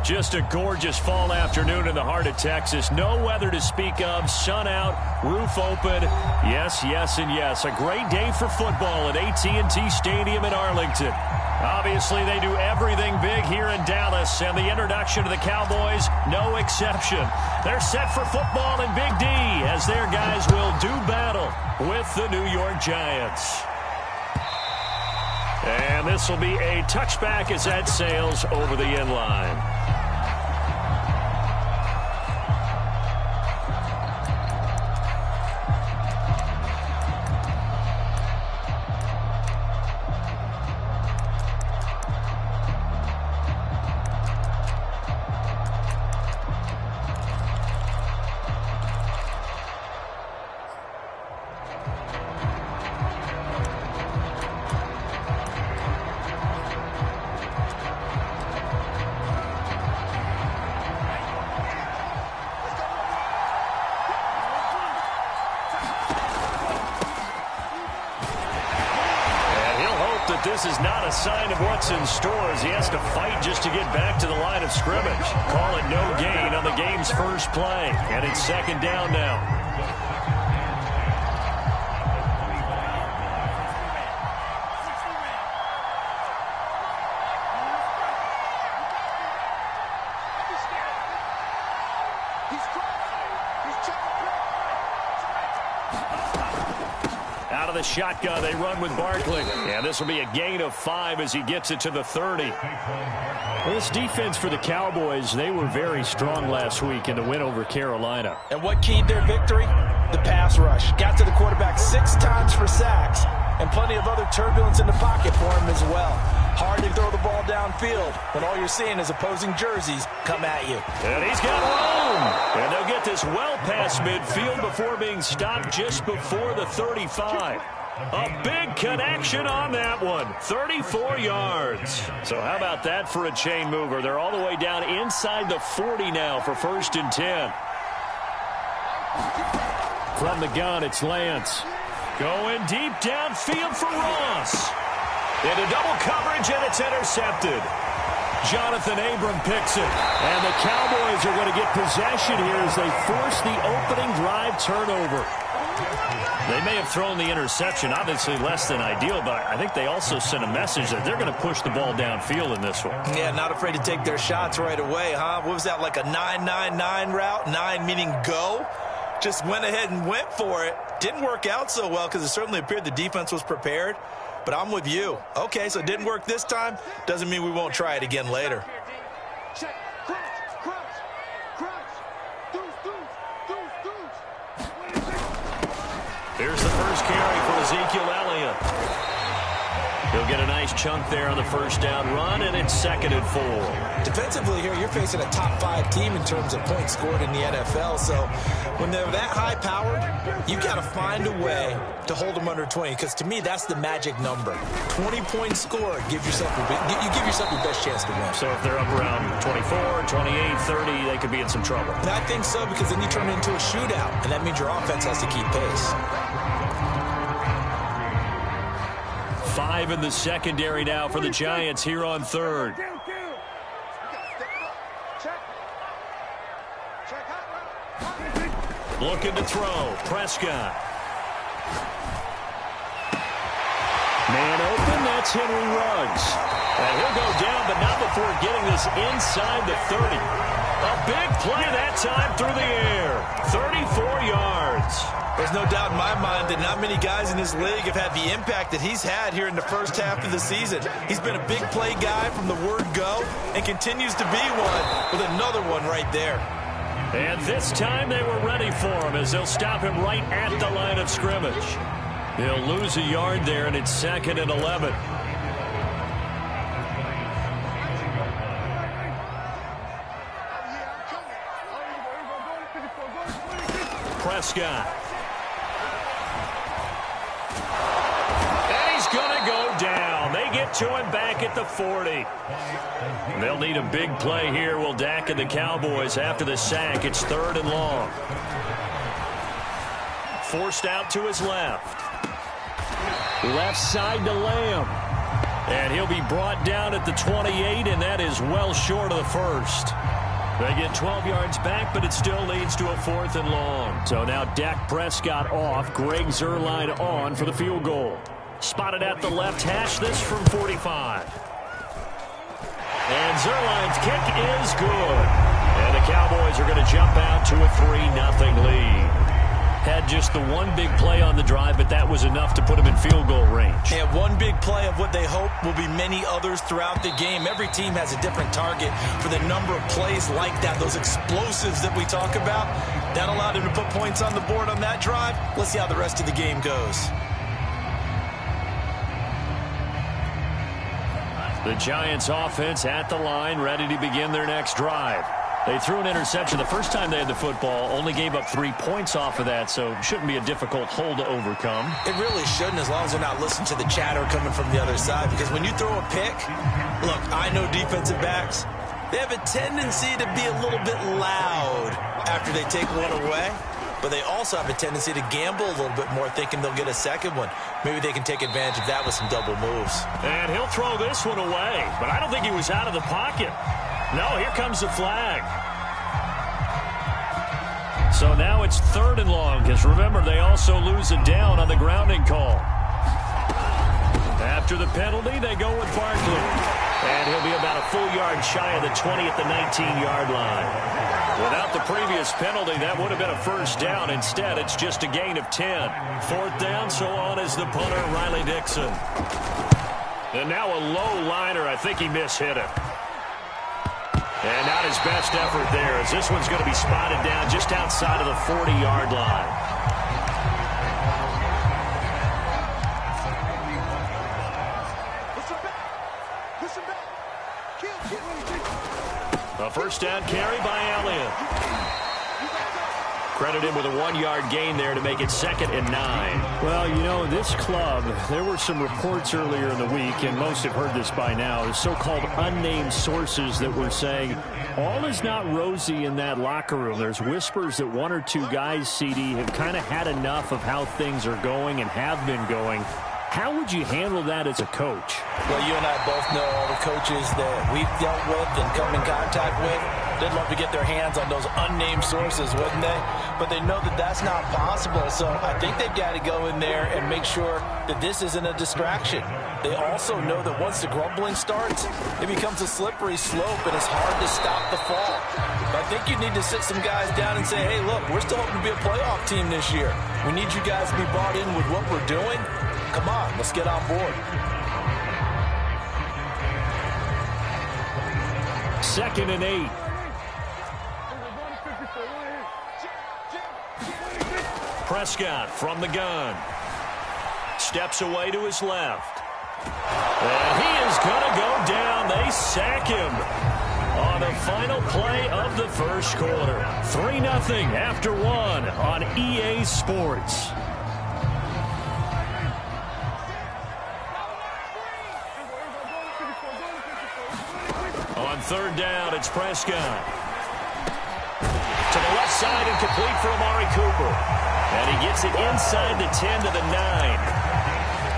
Just a gorgeous fall afternoon in the heart of Texas. No weather to speak of. Sun out, roof open. Yes, yes, and yes. A great day for football at AT&T Stadium in Arlington. Obviously, they do everything big here in Dallas, and the introduction to the Cowboys, no exception. They're set for football in Big D as their guys will do battle with the New York Giants. And this will be a touchback as that sails over the end line. This is not a sign of what's in store as he has to fight just to get back to the line of scrimmage. Call it no gain on the game's first play. And it's second down now. Out of the shotgun, they run with Barkley. And this will be a gain of 5 as he gets it to the 30. Well, this defense for the Cowboys, they were very strong last week in the win over Carolina. And what keyed their victory? The pass rush. Got to the quarterback 6 times for sacks. And plenty of other turbulence in the pocket for him as well. Hard to throw the ball downfield when all you're seeing is opposing jerseys come at you. And he's got room. And they'll get this well past midfield before being stopped just before the 35. A big connection on that one. 34 yards. So how about that for a chain mover? They're all the way down inside the 40 now for 1st and 10. From the gun, it's Lance. Going deep downfield for Ross. Into double coverage, and it's intercepted. Jonathan Abram picks it. And the Cowboys are going to get possession here as they force the opening drive turnover. They may have thrown the interception, obviously less than ideal, but I think they also sent a message that they're going to push the ball downfield in this one. Yeah, not afraid to take their shots right away, huh? What was that, like a 9-9-9 route? 9 meaning go? Just went ahead and went for it. Didn't work out so well because it certainly appeared the defense was prepared. But I'm with you. Okay, so it didn't work this time. Doesn't mean we won't try it again later. Here's the first carry for Ezekiel Elliott. He'll get a nice chunk there on the first down run, and it's 2nd and 4. Defensively here, you're facing a top 5 team in terms of points scored in the NFL. So when they're that high-powered, you got to find a way to hold them under 20. Because to me, that's the magic number. 20 points scored, you give yourself your best chance to win. So if they're up around 24, 28, 30, they could be in some trouble. And I think so, because then you turn it into a shootout, and that means your offense has to keep pace. 5 in the secondary now for the Giants here on 3rd. Looking to throw. Prescott. Man open. That's Henry Ruggs. And he'll go down, but not before getting this inside the 30. A big play that time through the air. 34 yards. There's no doubt in my mind that not many guys in this league have had the impact that he's had here in the first half of the season. He's been a big play guy from the word go and continues to be one with another one right there. And this time they were ready for him as they'll stop him right at the line of scrimmage. They'll lose a yard there, and it's 2nd and 11. Prescott. And he's going to go down. They get to him back at the 40. They'll need a big play here. Will Dak and the Cowboys after the sack. It's 3rd and long. Forced out to his left. Left side to Lamb. And he'll be brought down at the 28, and that is well short of the first. They get 12 yards back, but it still leads to a 4th and long. So now Dak Prescott off, Greg Zuerlein on for the field goal. Spotted at the left hash, this from 45. And Zuerlein's kick is good. And the Cowboys are going to jump out to a 3-0 lead. Had just the one big play on the drive, but that was enough to put them in field goal range. And one big play of what they hope will be many others throughout the game. Every team has a different target for the number of plays like that, those explosives that we talk about. That allowed him to put points on the board on that drive. Let's see how the rest of the game goes. The Giants offense at the line, ready to begin their next drive. They threw an interception the first time they had the football, only gave up 3 points off of that, so it shouldn't be a difficult hole to overcome. It really shouldn't, as long as they're not listening to the chatter coming from the other side, because when you throw a pick, look, I know defensive backs, they have a tendency to be a little bit loud after they take one away, but they also have a tendency to gamble a little bit more, thinking they'll get a second one. Maybe they can take advantage of that with some double moves. And he'll throw this one away, but I don't think he was out of the pocket. No, here comes the flag. So now it's 3rd and long, because remember, they also lose a down on the grounding call. After the penalty, they go with Barkley. And he'll be about a full yard shy of the 20 at the 19-yard line. Without the previous penalty, that would have been a first down. Instead, it's just a gain of 10. 4th down, so on is the punter, Riley Dixon. And now a low liner. I think he mishit it. And not his best effort there, as this one's going to be spotted down just outside of the 40-yard line. A first down carry by Elliott. Credited with a 1-yard gain there to make it 2nd and 9. Well, you know, this club, there were some reports earlier in the week, and most have heard this by now, the so-called unnamed sources that were saying all is not rosy in that locker room. There's whispers that 1 or 2 guys, CD, have kind of had enough of how things are going and have been going. How would you handle that as a coach? Well, you and I both know all the coaches that we've dealt with and come in contact with. They'd love to get their hands on those unnamed sources, wouldn't they? But they know that that's not possible, so I think they've got to go in there and make sure that this isn't a distraction. They also know that once the grumbling starts, it becomes a slippery slope, and it's hard to stop the fall. But I think you need to sit some guys down and say, hey, look, we're still hoping to be a playoff team this year. We need you guys to be bought in with what we're doing. Come on, let's get on board. 2nd and 8. Prescott from the gun. Steps away to his left. And he is going to go down. They sack him on the final play of the first quarter. 3-0 after 1 on EA Sports. On 3rd down, it's Prescott. To the left side and complete for Amari Cooper. And he gets it inside the 10 to the 9.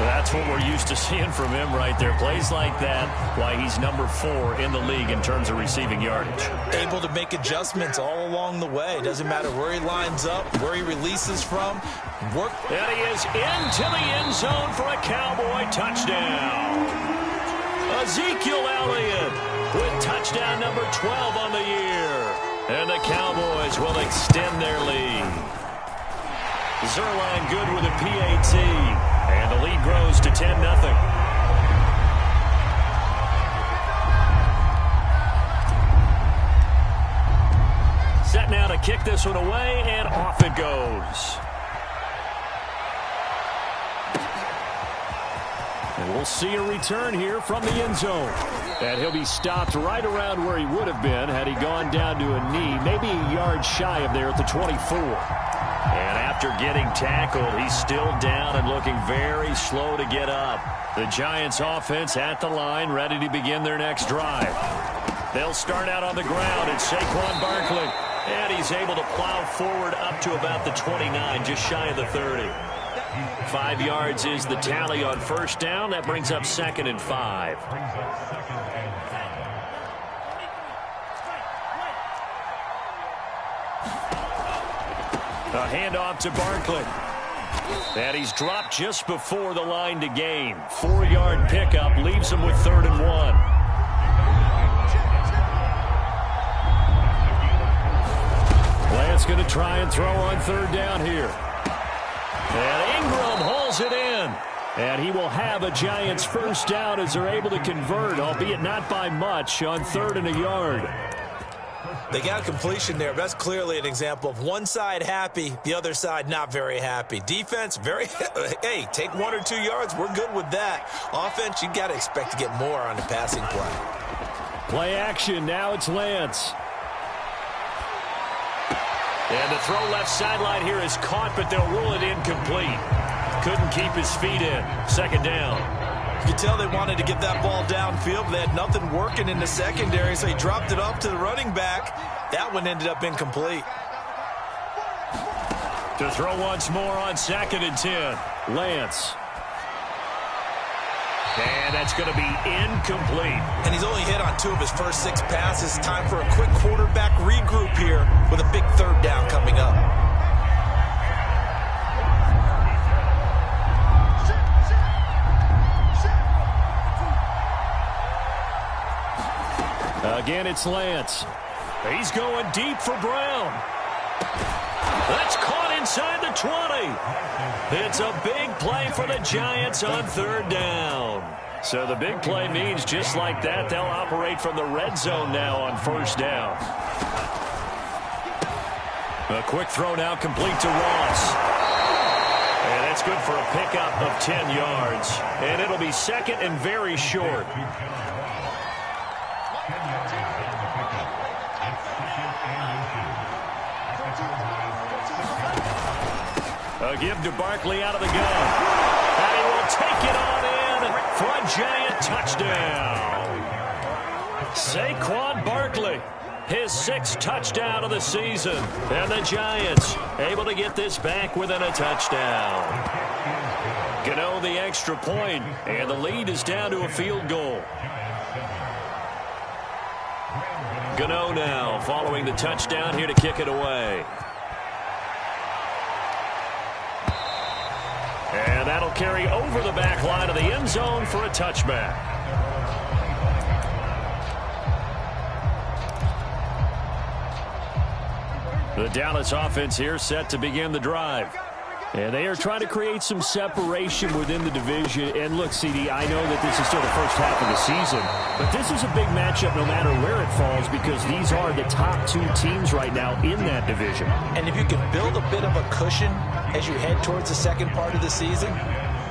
That's what we're used to seeing from him right there. Plays like that, why he's number 4 in the league in terms of receiving yardage. Able to make adjustments all along the way. Doesn't matter where he lines up, where he releases from. Work. And he is into the end zone for a Cowboy touchdown. Ezekiel Elliott with touchdown number 12 on the year. And the Cowboys will extend their lead. Zuerlein good with a PAT. And the lead grows to 10-0. Set now to kick this one away, and off it goes. And we'll see a return here from the end zone. And he'll be stopped right around where he would have been had he gone down to a knee, maybe a yard shy of there at the 24. And after getting tackled, he's still down and looking very slow to get up. The Giants offense at the line, ready to begin their next drive. They'll start out on the ground. It's Saquon Barkley. And he's able to plow forward up to about the 29, just shy of the 30. 5 yards is the tally on first down. That brings up 2nd and 5. A handoff to Barkley. And he's dropped just before the line to gain. 4-yard pickup leaves him with 3rd and 1. Lance going to try and throw on 3rd down here. And Ingram hauls it in. And he will have a Giants first down as they're able to convert, albeit not by much, on 3rd and a yard. They got a completion there. That's clearly an example of one side happy, the other side not very happy. Defense, hey, take 1 or 2 yards. We're good with that. Offense, you got to expect to get more on the passing play. Play action. Now it's Lance. And the throw left sideline here is caught, but they'll rule it incomplete. Couldn't keep his feet in. 2nd down. You could tell they wanted to get that ball downfield, but they had nothing working in the secondary, so he dropped it off to the running back. That one ended up incomplete. To throw once more on 2nd and 10. Lance. And that's going to be incomplete. And he's only hit on 2 of his first 6 passes. Time for a quick quarterback regroup here with a big 3rd down coming up. Again, it's Lance. He's going deep for Brown. That's caught inside the 20. It's a big play for the Giants on 3rd down. So the big play means just like that, they'll operate from the red zone now on 1st down. A quick throw now complete to Ross. And that's good for a pickup of 10 yards. And it'll be 2nd and very short. A give to Barkley out of the gun. And he will take it on in for a Giant touchdown. Saquon Barkley, his 6th touchdown of the season. And the Giants able to get this back within a touchdown. Gano the extra point, and the lead is down to a field goal. Gano now following the touchdown here to kick it away. And that'll carry over the back line of the end zone for a touchback. The Dallas offense here set to begin the drive. And they are trying to create some separation within the division. And look, CD, I know that this is still the first half of the season, but this is a big matchup no matter where it falls because these are the top 2 teams right now in that division. And if you can build a bit of a cushion as you head towards the second part of the season,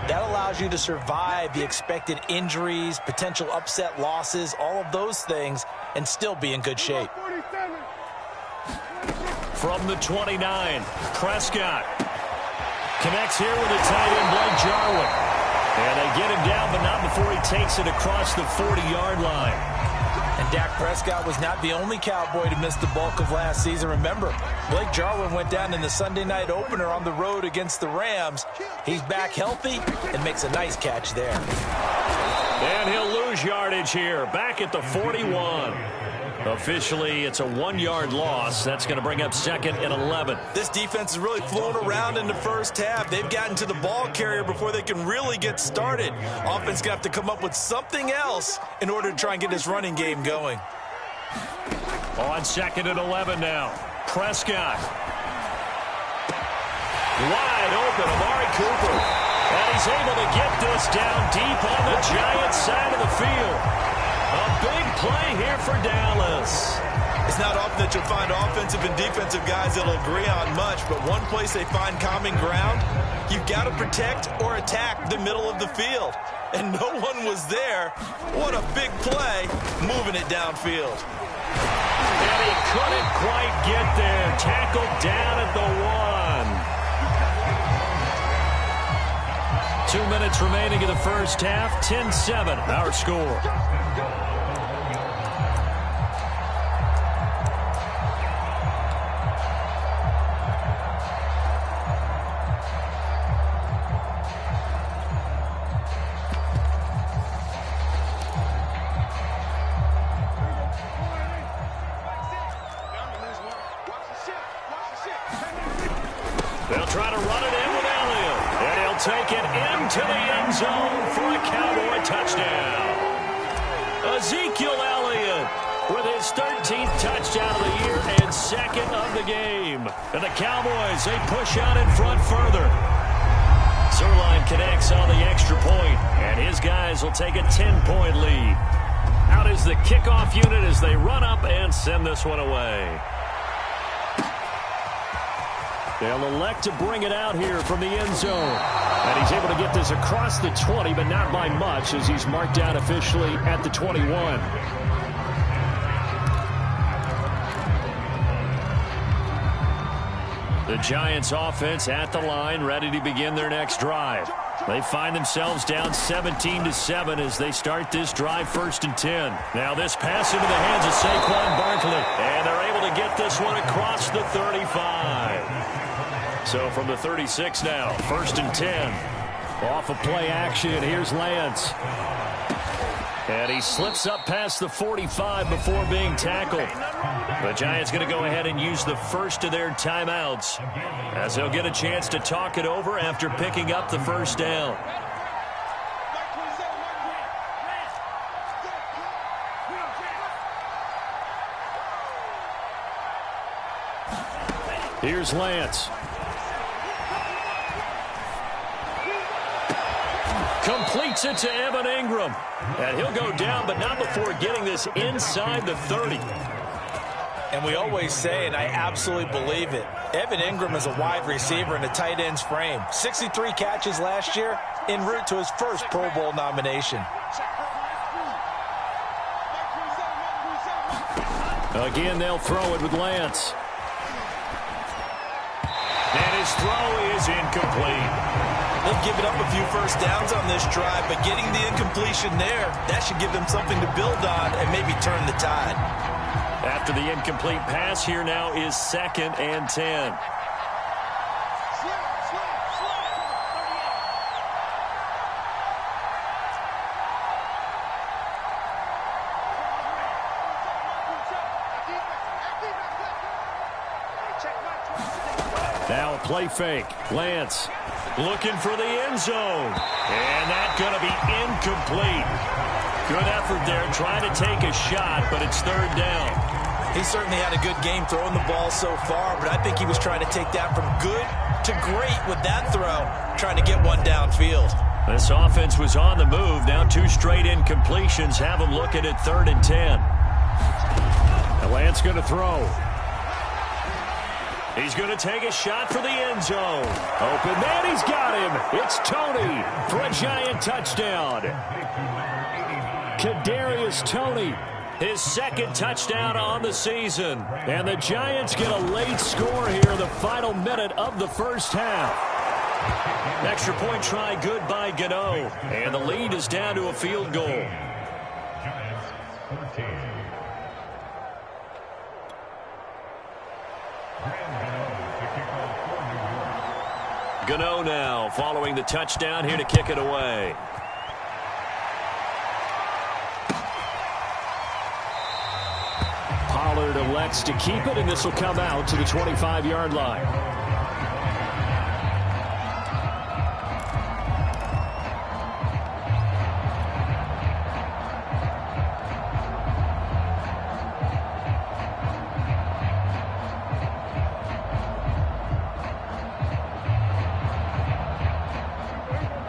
that allows you to survive the expected injuries, potential upset losses, all of those things, and still be in good shape. From the 29, Prescott connects here with a tight end, Blake Jarwin. And they get him down, but not before he takes it across the 40-yard line. And Dak Prescott was not the only Cowboy to miss the bulk of last season. Remember, Blake Jarwin went down in the Sunday night opener on the road against the Rams. He's back healthy and makes a nice catch there. And he'll lose yardage here, back at the 41. Officially, it's a 1-yard loss. That's going to bring up 2nd and 11. This defense is really flown around in the first half. They've gotten to the ball carrier before they can really get started. Offense going to have to come up with something else in order to try and get this running game going. On 2nd and 11 now. Prescott. Wide open, Amari Cooper. And he's able to get this down deep on the Giants side of the field. A big play here for Dallas. It's not often that you'll find offensive and defensive guys that'll agree on much, but one place they find common ground, you've got to protect or attack the middle of the field. And no one was there. What a big play, moving it downfield. And he couldn't quite get there. Tackled down at the 1. 2 minutes remaining in the first half. 10-7, our score. try to run it in with Elliott. And he'll take it into the end zone for a Cowboy touchdown. Ezekiel Elliott with his 13th touchdown of the year and second of the game. And the Cowboys, they push out in front further. Zerline connects on the extra point, and his guys will take a 10-point lead. Out is the kickoff unit as they run up and send this one away. They'll elect to bring it out here from the end zone. And he's able to get this across the 20, but not by much, as he's marked down officially at the 21. The Giants offense at the line, ready to begin their next drive. They find themselves down 17-7 as they start this drive 1st and 10. Now this pass into the hands of Saquon Barkley. And they're able to get this one across the 35. So from the 36 now, 1st and 10. Off of play action, here's Lance. And he slips up past the 45 before being tackled. The Giants going to go ahead and use the first of their timeouts, as they'll get a chance to talk it over after picking up the first down. Here's Lance. Completes it to Evan Ingram. And he'll go down, but not before getting this inside the 30. And we always say, and I absolutely believe it, Evan Ingram is a wide receiver in a tight end's frame. 63 catches last year, en route to his first Pro Bowl nomination. Again, they'll throw it with Lance. And his throw is incomplete. They've given up a few first downs on this drive, but getting the incompletion there, that should give them something to build on and maybe turn the tide. After the incomplete pass, here now is 2nd and 10. Now a play fake. Lance looking for the end zone. And that's going to be incomplete. Good effort there trying to take a shot, but it's 3rd down. He certainly had a good game throwing the ball so far, but I think he was trying to take that from good to great with that throw, trying to get one downfield. This offense was on the move. Now 2 straight incompletions have them looking at 3rd and 10. And Lance going to throw. He's going to take a shot for the end zone. Open man, he's got him. It's Tony for a Giant touchdown. Kadarius Toney, his 2nd touchdown on the season. And the Giants get a late score here in the final minute of the first half. Extra point try good by Gano. And the lead is down to a field goal. Gano now following the touchdown, here to kick it away. Pollard elects to keep it, and this will come out to the 25-yard line.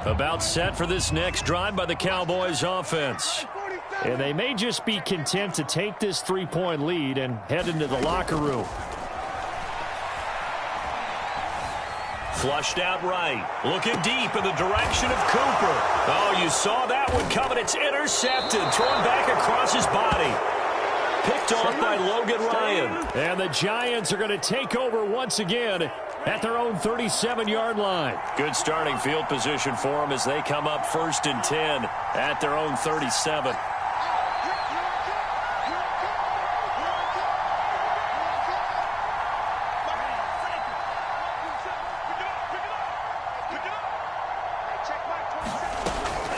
About set for this next drive by the Cowboys offense. And they may just be content to take this 3-point lead and head into the locker room. Flushed out right. Looking deep in the direction of Cooper. Oh, you saw that one coming. It's intercepted. Thrown back across his body. Picked off by Logan Ryan. And the Giants are going to take over once again at their own 37-yard line. Good starting field position for them as they come up 1st and 10 at their own 37.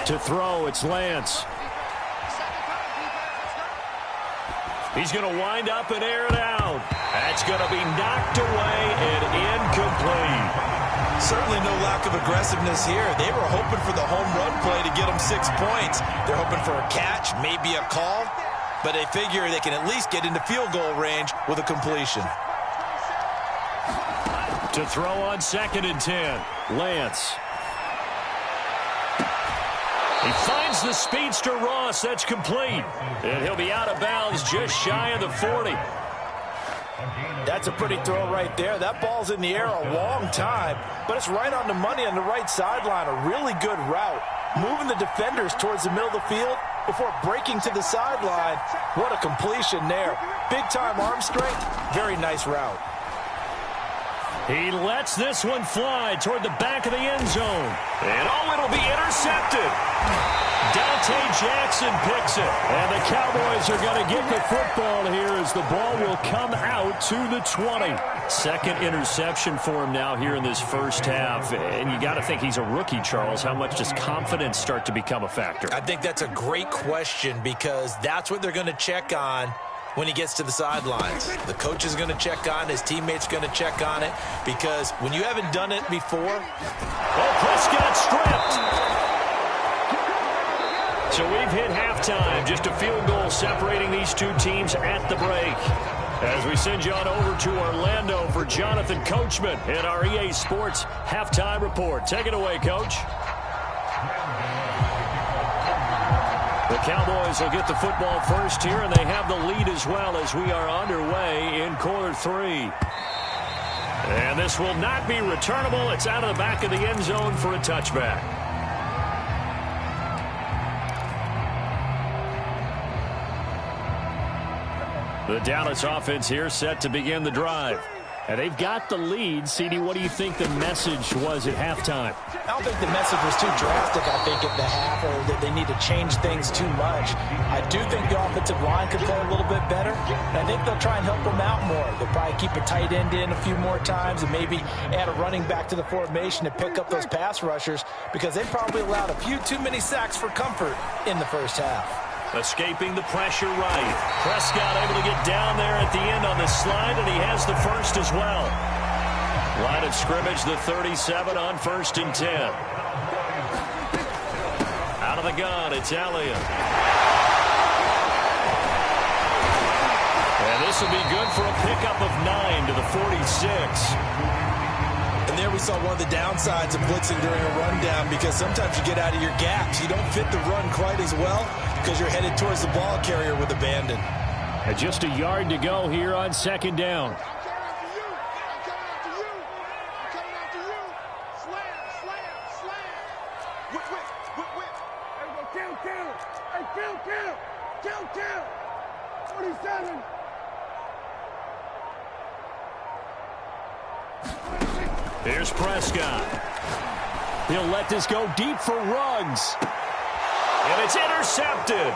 To throw, it's Lance. He's going to wind up and air it out. That's going to be knocked away and incomplete. Certainly no lack of aggressiveness here. They were hoping for the home run play to get them 6 points. They're hoping for a catch, maybe a call, but they figure they can at least get into field goal range with a completion. To throw on 2nd and 10, Lance. He finds the speedster Ross. That's complete. And he'll be out of bounds just shy of the 40. That's a pretty throw right there. That ball's in the air a long time, but it's right on the money on the right sideline. A really good route. Moving the defenders towards the middle of the field before breaking to the sideline. What a completion there. Big-time arm strength. Very nice route. He lets this one fly toward the back of the end zone. And it'll be intercepted. Dante Jackson picks it. And the Cowboys are going to get the football here as the ball will come out to the 20. Second interception for him now here in this first half. And you got to think he's a rookie, Charles. How much does confidence start to become a factor? I think that's a great question because that's what they're going to check on when he gets to the sidelines. The coach is going to check on it. His teammates are going to check on it because when you haven't done it before. Oh, Prescott stripped. So we've hit halftime. Just a field goal separating these two teams at the break. As we send you on over to Orlando for Jonathan Coachman in our EA Sports halftime report. Take it away, Coach. The Cowboys will get the football first here, and they have the lead as well as we are underway in quarter 3. And this will not be returnable. It's out of the back of the end zone for a touchback. The Dallas offense here set to begin the drive. And they've got the lead. CD, what do you think the message was at halftime? I don't think the message was too drastic, I think, at the half, or that they need to change things too much. I do think the offensive line could play a little bit better. And I think they'll try and help them out more. They'll probably keep a tight end in a few more times and maybe add a running back to the formation to pick up those pass rushers because they probably allowed a few too many sacks for comfort in the first half. Escaping the pressure right. Prescott able to get down there at the end on the slide, and he has the first as well. Line of scrimmage, the 37 on 1st and 10. Out of the gun, it's Elliott. And this will be good for a pickup of 9 to the 46. And there we saw one of the downsides of blitzing during a rundown because sometimes you get out of your gaps. You don't fit the run quite as well because you're headed towards the ball carrier with abandon. And just a yard to go here on 2nd down. Here's Prescott. He'll let this go deep for Ruggs. And it's intercepted.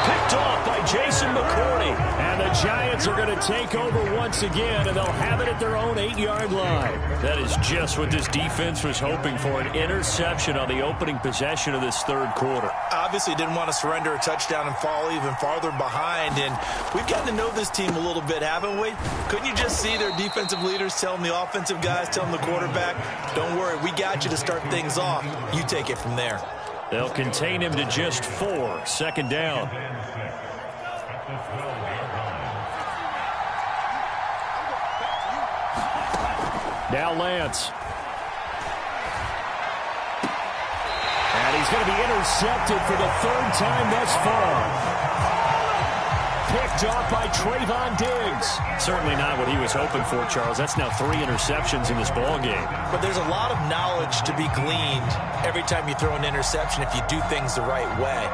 Picked off by Jason McCourty. And the Giants are going to take over once again, and they'll have it at their own 8-yard line. That is just what this defense was hoping for, an interception on the opening possession of this third quarter. Obviously didn't want to surrender a touchdown and fall even farther behind, and we've gotten to know this team a little bit, haven't we? Couldn't you just see their defensive leaders telling the offensive guys, telling the quarterback, don't worry, we got you to start things off. You take it from there. They'll contain him to just 4. 2nd down. Now Lance. And he's going to be intercepted for the 3rd time thus far. Picked off by Trayvon Diggs. Certainly not what he was hoping for, Charles. That's now 3 interceptions in this ball game. But there's a lot of knowledge to be gleaned every time you throw an interception if you do things the right way.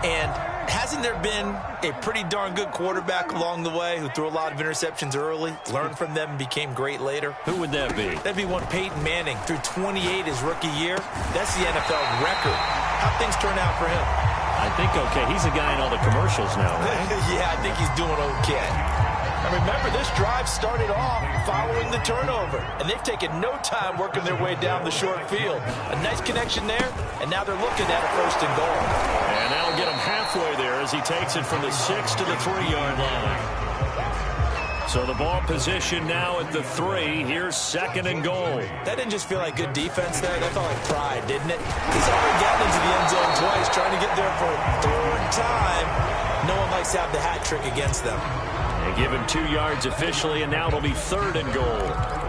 And hasn't there been a pretty darn good quarterback along the way who threw a lot of interceptions early, learned from them, and became great later? Who would that be? That'd be one Peyton Manning. Threw 28 his rookie year. That's the NFL record. How'd things turn out for him? I think okay. He's a guy in all the commercials now, right? Yeah, I think he's doing okay. And remember, this drive started off following the turnover, and they've taken no time working their way down the short field. A nice connection there, and now they're looking at a 1st and goal. And that'll get them halfway there as as he takes it from the 6 to the 3-yard line. So the ball position now at the 3. Here's 2nd and goal. That didn't just feel like good defense there. That felt like pride, didn't it? He's already gotten into the end zone twice, trying to get there for a 3rd time. No one likes to have the hat trick against them. They give him 2 yards officially, and now it'll be 3rd and goal.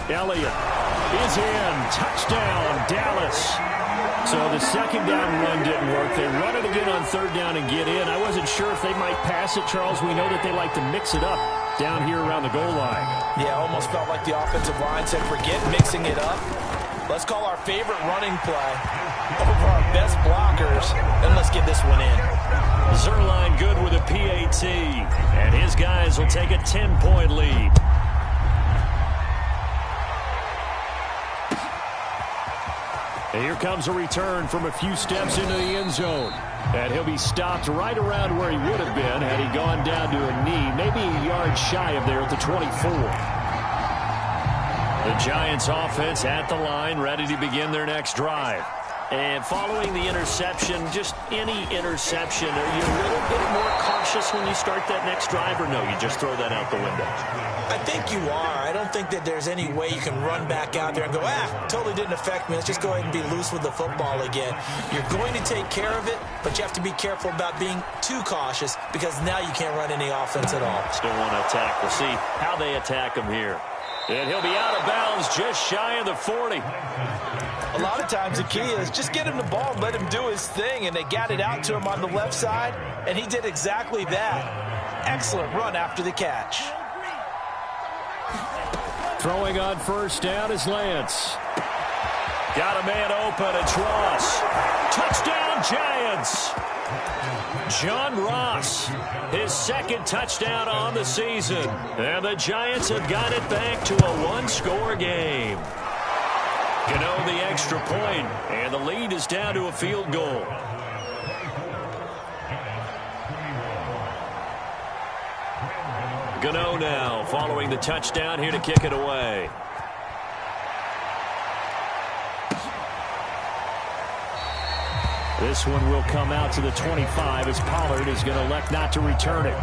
Elliott is in. Touchdown, Dallas. So the 2nd down run didn't work. They run it again on 3rd down and get in. I wasn't sure if they might pass it, Charles. We know that they like to mix it up down here around the goal line. Yeah, almost felt like the offensive line said, forget mixing it up. Let's call our favorite running play over our best blockers, and let's get this one in. Zerline good with a PAT, and his guys will take a 10-point lead. Here comes a return from a few steps into the end zone. And he'll be stopped right around where he would have been had he gone down to a knee, maybe a yard shy of there at the 24. The Giants offense at the line, ready to begin their next drive. And following the interception, just any interception, are you a little bit more cautious when you start that next drive, or no, you just throw that out the window? I think you are. I don't think that there's any way you can run back out there and go, totally didn't affect me. Let's just go ahead and be loose with the football again. You're going to take care of it, but you have to be careful about being too cautious because now you can't run any offense at all. Still want to attack. We'll see how they attack him here. And he'll be out of bounds just shy of the 40. A lot of times the key is just get him the ball and let him do his thing, and they got it out to him on the left side, and he did exactly that. Excellent run after the catch. Throwing on 1st down is Lance. Got a man open. It's Ross. Touchdown, Giants. John Ross, his 2nd touchdown on the season. And the Giants have got it back to a 1-score game. Gano the extra point, and the lead is down to a field goal. Gano now following the touchdown here to kick it away. This one will come out to the 25 as Pollard is going to elect not to return it.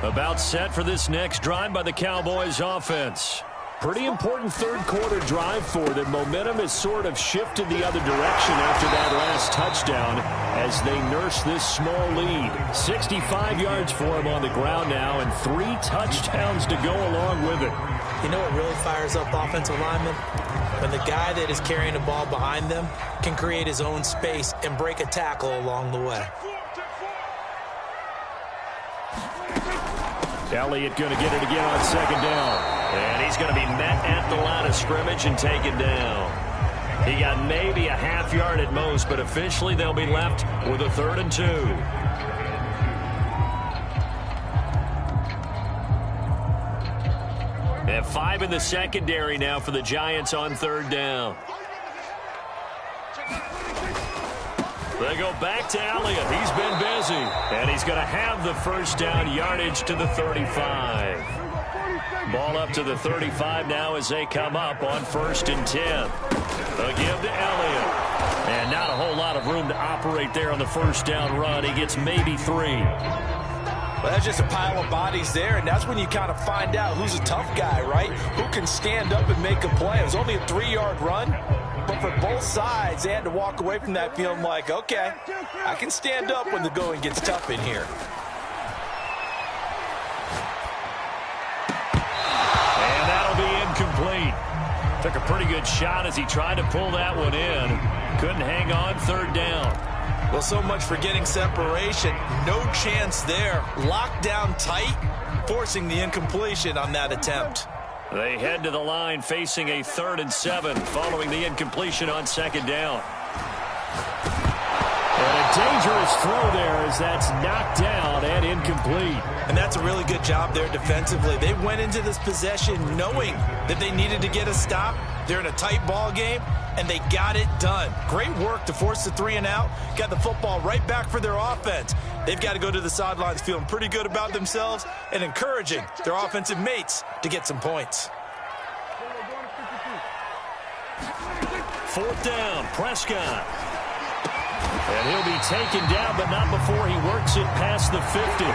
About set for this next drive by the Cowboys offense. Pretty important 3rd quarter drive for them. Momentum has sort of shifted the other direction after that last touchdown as they nurse this small lead. 65 yards for him on the ground now and 3 touchdowns to go along with it. You know what really fires up offensive linemen? When the guy that is carrying the ball behind them can create his own space and break a tackle along the way. Elliott going to get it again on 2nd down. And he's going to be met at the line of scrimmage and taken down. He got maybe a half yard at most, but officially they'll be left with a 3rd and 2. And 5 in the secondary now for the Giants on 3rd down. They go back to Elliott. He's been busy. And he's going to have the 1st down yardage to the 35. Ball up to the 35 now as they come up on 1st and 10. A give to Elliott. And not a whole lot of room to operate there on the 1st down run. He gets maybe 3. Well, that's just a pile of bodies there, and that's when you kind of find out who's a tough guy, right? Who can stand up and make a play. It was only a 3-yard run, but for both sides, they had to walk away from that feeling like, okay, I can stand up when the going gets tough in here. And that'll be incomplete. Took a pretty good shot as he tried to pull that one in. Couldn't hang on 3rd down. Well, so much for getting separation. No chance there. Locked down tight, forcing the incompletion on that attempt. They head to the line facing a 3rd and 7 following the incompletion on 2nd down. And dangerous throw there as that's knocked down and incomplete. And that's a really good job there defensively. They went into this possession knowing that they needed to get a stop. They're in a tight ball game, and they got it done. Great work to force the 3 and out. Got the football right back for their offense. They've got to go to the sidelines feeling pretty good about themselves and encouraging their offensive mates to get some points. 4th down, Prescott. And he'll be taken down, but not before he works it past the 50.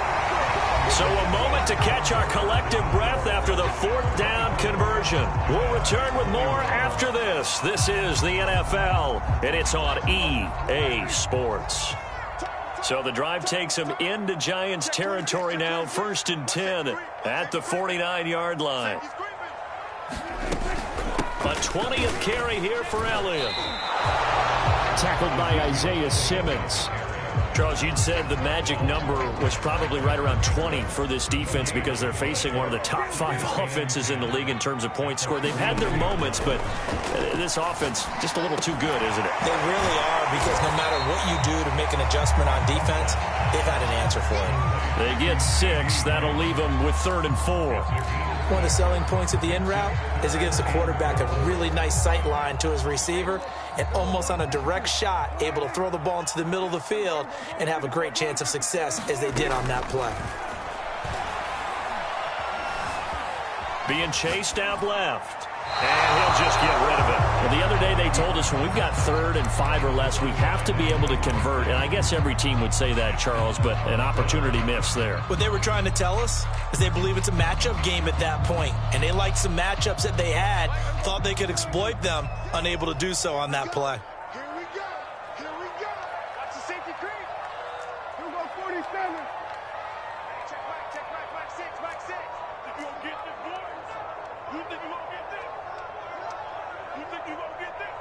So a moment to catch our collective breath after the 4th down conversion. We'll return with more after this. This is the NFL, and it's on EA Sports. So the drive takes him into Giants territory now, 1st and 10 at the 49-yard line. A 20th carry here for Elliott. Tackled by Isaiah Simmons. Charles, you'd said the magic number was probably right around 20 for this defense because they're facing one of the top 5 offenses in the league in terms of points scored. They've had their moments, but this offense just a little too good, isn't it? They really are, because no matter what you do to make an adjustment on defense, they've had an answer for it. They get 6. That'll leave them with 3rd and 4. One of the selling points of the in route is it gives the quarterback a really nice sight line to his receiver, and almost on a direct shot, able to throw the ball into the middle of the field and have a great chance of success as they did on that play. Being chased out left. And he'll just get rid of it. Well, the other day they told us when we've got 3rd and 5 or less, we have to be able to convert. And I guess every team would say that, Charles, but an opportunity missed there. What they were trying to tell us is they believe it's a matchup game at that point. And they liked some matchups that they had, thought they could exploit them, unable to do so on that play. Here we go. Here we go. Watch the safety creep. Here we go, 47. Check back, 6, back 6. You gonna get this, boys? You think you gonna get this? You think you gonna get this?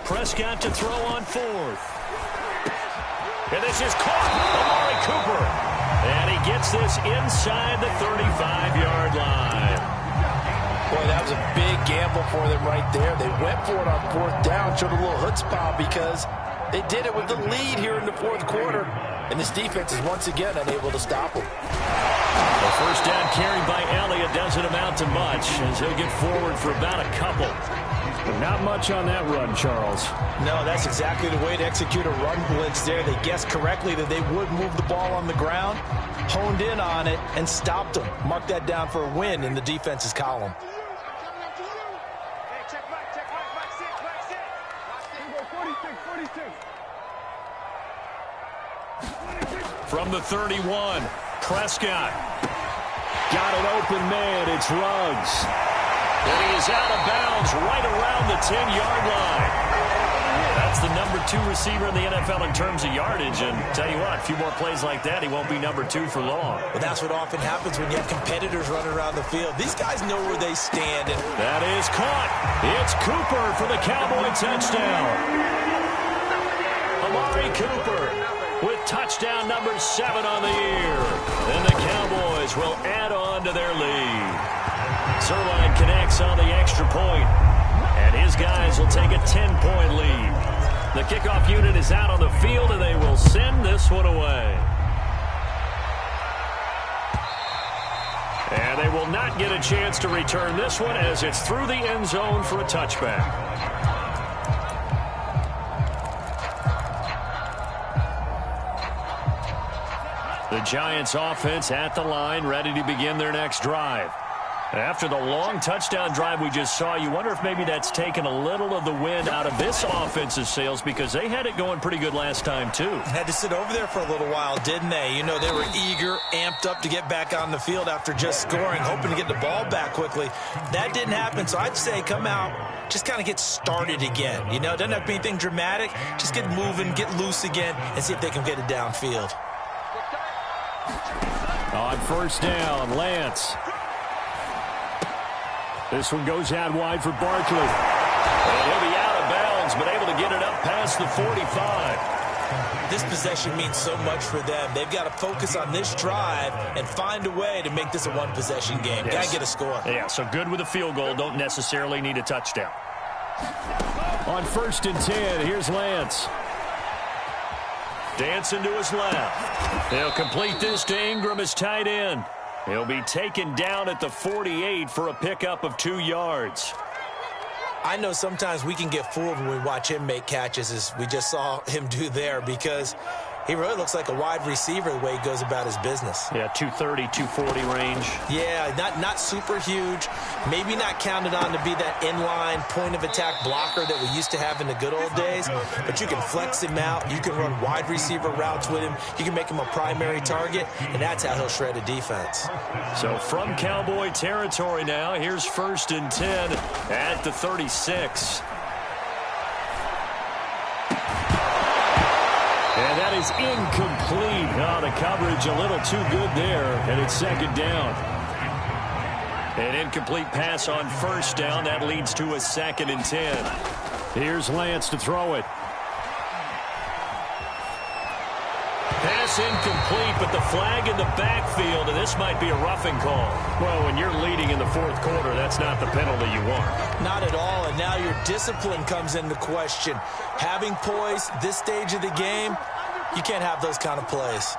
Prescott to throw on 4th. And this is caught. Amari Cooper. And he gets this inside the 35-yard line. Boy, that was a big gamble for them right there. They went for it on 4th down, showed a little chutzpah because they did it with the lead here in the 4th quarter. And this defense is once again unable to stop them. The 1st down carry by Elliott doesn't amount to much as he'll get forward for about a couple. But not much on that run, Charles. No, that's exactly the way to execute a run blitz there. They guessed correctly that they would move the ball on the ground, honed in on it, and stopped them. Mark that down for a win in the defense's column. Hey, check back, 6, back 6. Here we go, 46. From the 31, Prescott. Got an open man. It's Ruggs. And he is out of bounds right around the 10-yard line. That's the number 2 receiver in the NFL in terms of yardage. And tell you what, a few more plays like that, he won't be number 2 for long. But that's what often happens when you have competitors running around the field. These guys know where they stand. And that is caught. It's Cooper for the Cowboy touchdown. Amari Cooper with touchdown number 7 on the year. And the Cowboys will add on to their lead. Zerline connects on the extra point, and his guys will take a 10-point lead. The kickoff unit is out on the field, and they will send this one away. And they will not get a chance to return this one as it's through the end zone for a touchback. The Giants offense at the line, ready to begin their next drive. After the long touchdown drive we just saw, you wonder if maybe that's taken a little of the wind out of this offensive sails because they had it going pretty good last time, too. Had to sit over there for a little while, didn't they? You know, they were eager, amped up to get back on the field after just scoring, hoping to get the ball back quickly. That didn't happen, so I'd say come out, just kind of get started again. You know, doesn't have to be anything dramatic. Just get moving, get loose again, and see if they can get it downfield. On 1st down, Lance. This one goes out wide for Barkley. And he'll be out of bounds, but able to get it up past the 45. This possession means so much for them. They've got to focus on this drive and find a way to make this a one-possession game. Yes. Got to get a score. Yeah, so good with a field goal. Don't necessarily need a touchdown. On 1st and 10, here's Lance. Dancing to his left. He'll complete this to Ingram as tight end. He'll be taken down at the 48 for a pickup of 2 yards. I know sometimes we can get fooled when we watch him make catches, as we just saw him do there, because he really looks like a wide receiver the way he goes about his business. Yeah, 230, 240 range. Yeah, not super huge. Maybe not counted on to be that inline point-of-attack blocker that we used to have in the good old days. But you can flex him out. You can run wide receiver routes with him. You can make him a primary target, and that's how he'll shred a defense. So from Cowboy territory now, here's 1st and 10 at the 36. And that is incomplete. Oh, the coverage a little too good there, and it's 2nd down. An incomplete pass on 1st down. That leads to a 2nd and 10. Here's Lance to throw it. Pass incomplete, but the flag in the backfield, and this might be a roughing call. Well, when you're leading in the 4th quarter, that's not the penalty you want. Not at all, and now your discipline comes into question. Having poise this stage of the game, you can't have those kind of plays.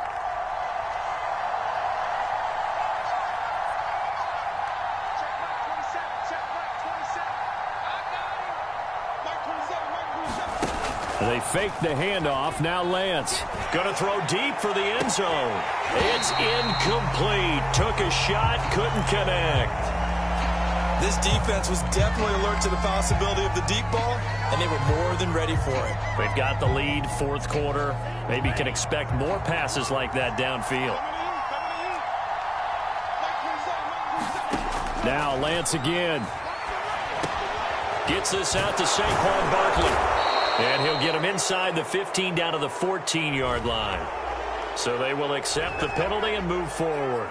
They fake the handoff. Now Lance. Going to throw deep for the end zone. It's incomplete. Took a shot, couldn't connect. This defense was definitely alert to the possibility of the deep ball, and they were more than ready for it. They've got the lead, 4th quarter. Maybe can expect more passes like that downfield. Now Lance again. Gets this out to Saquon Barkley. And he'll get him inside the 15 down to the 14-yard line. So they will accept the penalty and move forward.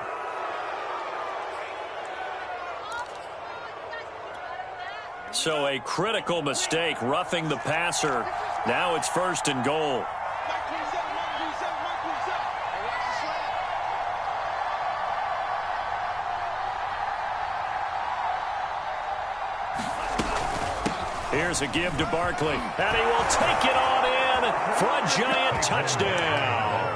So a critical mistake, roughing the passer. Now it's 1st and goal. Here's a give to Barkley, and he will take it on in for a giant touchdown.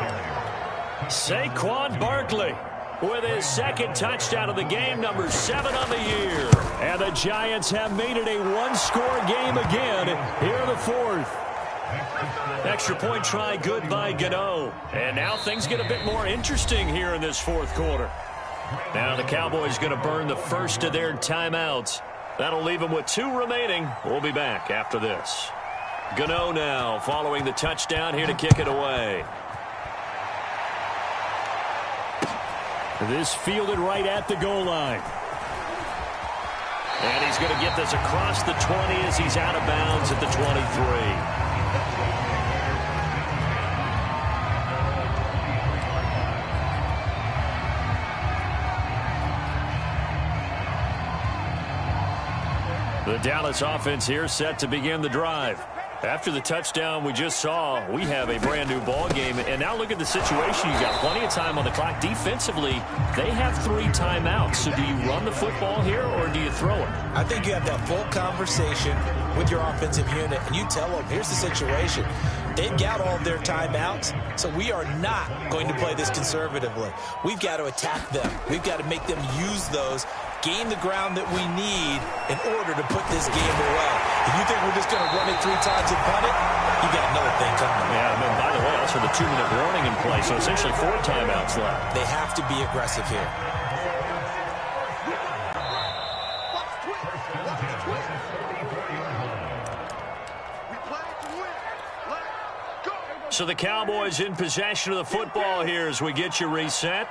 Saquon Barkley with his 2nd touchdown of the game, number 7 on the year. And the Giants have made it a 1-score game again here in the 4th. Extra point try good by Gano. And now things get a bit more interesting here in this 4th quarter. Now the Cowboys going to burn the first of their timeouts. That'll leave them with 2 remaining. We'll be back after this. Gano now following the touchdown here to kick it away. This fielded right at the goal line. And he's going to get this across the 20 as he's out of bounds at the 23. The Dallas offense here set to begin the drive. After the touchdown we just saw, we have a brand new ball game. And now look at the situation. You've got plenty of time on the clock. Defensively, they have 3 timeouts. So do you run the football here or do you throw it? I think you have that full conversation with your offensive unit, and you tell them, here's the situation. They've got all of their timeouts, so we are not going to play this conservatively. We've got to attack them. We've got to make them use those, gain the ground that we need in order to put this game away. If you think we're just going to run it 3 times and punt it, you got another thing coming. Yeah, and by the way, also the 2-minute warning in play, so essentially 4 timeouts left. They have to be aggressive here. So the Cowboys in possession of the football here as we get you reset.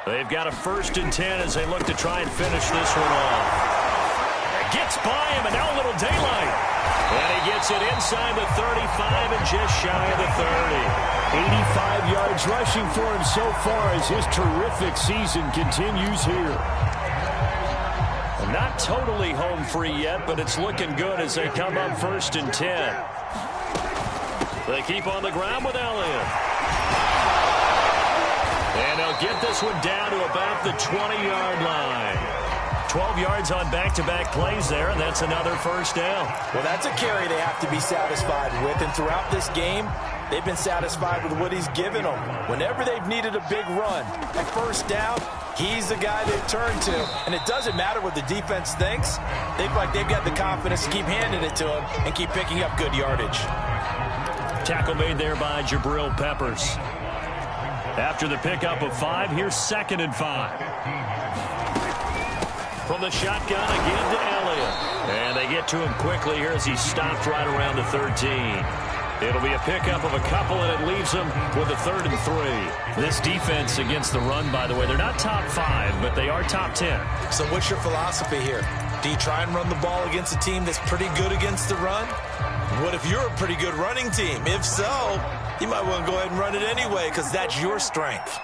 They've got a 1st and 10 as they look to try and finish this one off. Gets by him, and now a little daylight. And he gets it inside the 35 and just shy of the 30. 85 yards rushing for him so far as his terrific season continues here. Not totally home free yet, but it's looking good as they come up 1st and 10. They keep on the ground with Elliott. And they'll get this one down to about the 20-yard line. 12 yards on back-to-back plays there, and that's another 1st down. Well, that's a carry they have to be satisfied with. And throughout this game, They've been satisfied with what he's given them. Whenever they've needed a big run, a first down, he's the guy they've turned to. And it doesn't matter what the defense thinks. They feel like they've got the confidence to keep handing it to him and keep picking up good yardage. Tackle made there by Jabril Peppers. After the pickup of 5, here's 2nd and 5. From the shotgun again to Elliott. And they get to him quickly here as he's stopped right around the 13. It'll be a pickup of a couple, and it leaves them with a 3rd and 3. This defense against the run, by the way, they're not top 5, but they are top 10. So what's your philosophy here? Do you try and run the ball against a team that's pretty good against the run? What if you're a pretty good running team? If so, you might want to go ahead and run it anyway because that's your strength.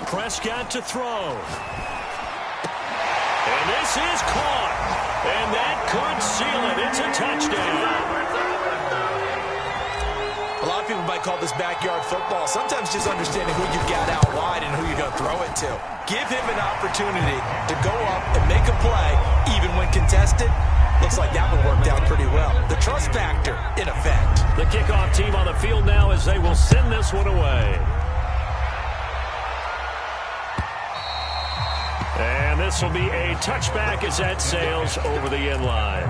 Prescott to throw. And this is caught. And that could seal it. It's a touchdown. A lot of people might call this backyard football. Sometimes just understanding who you've got out wide and who you're going to throw it to. Give him an opportunity to go up and make a play, even when contested. Looks like that one worked out pretty well. The trust factor in effect. The kickoff team on the field now as they will send this one away. And this will be a touchback as that sails over the end line.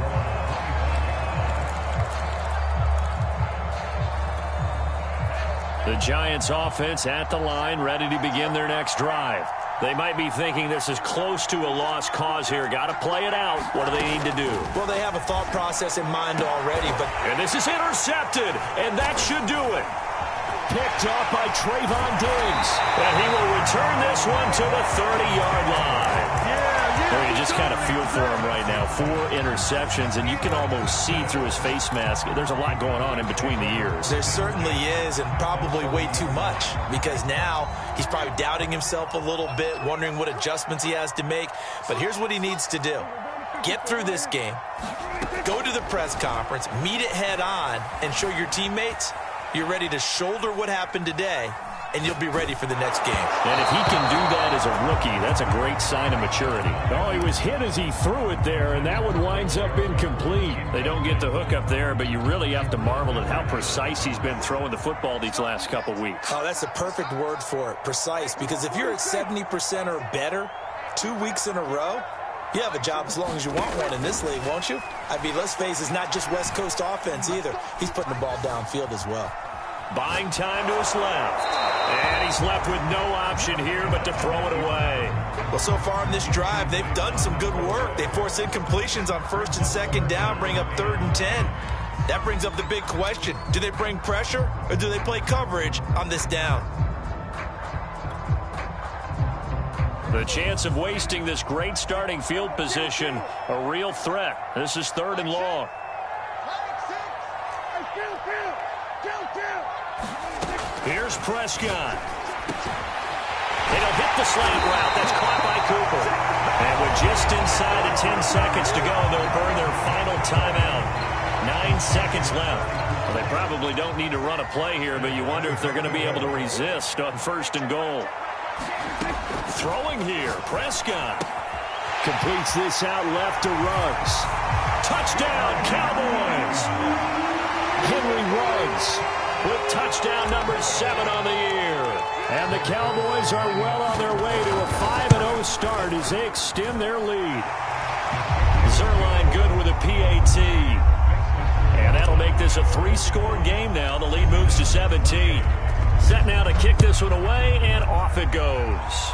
The Giants offense at the line, ready to begin their next drive. They might be thinking this is close to a lost cause here. Got to play it out. What do they need to do? Well, they have a thought process in mind already, but... And this is intercepted, and that should do it. Picked off by Trayvon Diggs. And he will return this one to the 30-yard line. Well, you just kind of feel for him right now. 4 interceptions, and you can almost see through his face mask. There's a lot going on in between the ears. There certainly is, and probably way too much, because now he's probably doubting himself a little bit, wondering what adjustments he has to make. But here's what he needs to do. Get through this game, go to the press conference, meet it head on, and show your teammates you're ready to shoulder what happened today, and you'll be ready for the next game. And if he can do that as a rookie, that's a great sign of maturity. Oh, he was hit as he threw it there, and that one winds up incomplete. They don't get the hook up there, but you really have to marvel at how precise he's been throwing the football these last couple weeks. Oh, that's a perfect word for it, precise, because if you're at 70% or better 2 weeks in a row, you have a job as long as you want one in this league, won't you? I mean, let's face it, it's not just West Coast offense either. He's putting the ball downfield as well. Buying time to his left. And he's left with no option here but to throw it away. Well, so far in this drive, they've done some good work. They force incompletions on 1st and 2nd down, bring up 3rd and 10. That brings up the big question. Do they bring pressure or do they play coverage on this down? The chance of wasting this great starting field position, a real threat. This is 3rd and long. Here's Prescott. They'll hit the slant route. That's caught by Cooper. And with just inside of 10 seconds to go, they'll burn their final timeout. 9 seconds left. Well, they probably don't need to run a play here, but you wonder if they're going to be able to resist on 1st and goal. Throwing here, Prescott. Completes this out left to Ruggs. Touchdown, Cowboys! Henry Ruggs with touchdown number 7 on the year. And the Cowboys are well on their way to a 5-0 start as they extend their lead. Zerline good with a PAT. And that'll make this a 3-score game now. The lead moves to 17. Set now to kick this one away, and off it goes.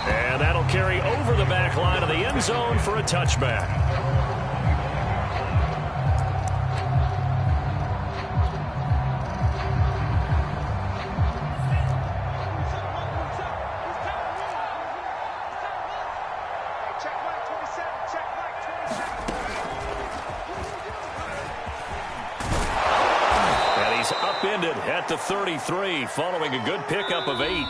And that'll carry over the back line of the end zone for a touchback. At the 33, following a good pickup of 8.